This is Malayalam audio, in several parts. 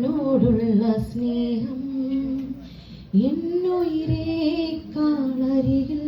എന്നോടുള്ള സ്നേഹം എന്നുയിരേ കാളരികിൽ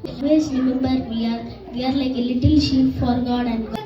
Always remember we are like a little sheep for God and God.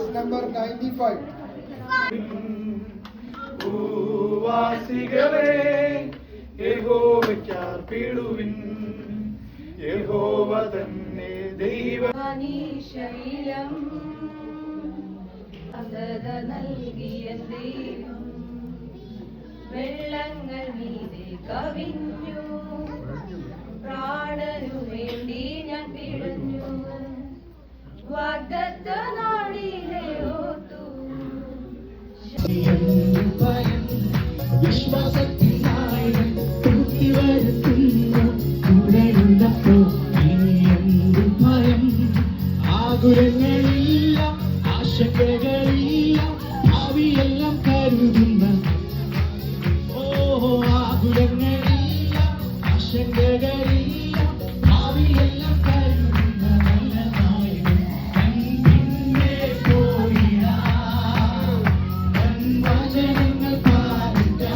Number 95. ഭൂവാസികളെ യഹോവയ്ക്കർപ്പിടുവിൻ, യഹോവ തന്നെ ദൈവശൈലം അന്ധത നൽകിയ ദൈവം വെള്ളങ്ങൾ മീതെ കവിഞ്ഞു, പ്രാണനു വേണ്ടി ഞാൻ പിടഞ്ഞു, വാഗ്ദത്ത നാളിലെ ഓർത്തു വിശ്വാസത്തിനായി തൂക്കി വരുത്തുന്നു കൂടെയുള്ളപ്പോ ഇനി എന്ത് ഭയം, ആകുലങ്ങളില്ല ആശങ്കകളില്ല ഭാവിയെല്ലാം കരുതുന്ന ആകുലങ്ങളില്ല ആശങ്കകളില്ല ഭാവിയെല്ലാം കരുതുന്ന നല്ല നായകൻ പിന്നെ പോയിടാ വചനങ്ങൾ പാലിക്കാം.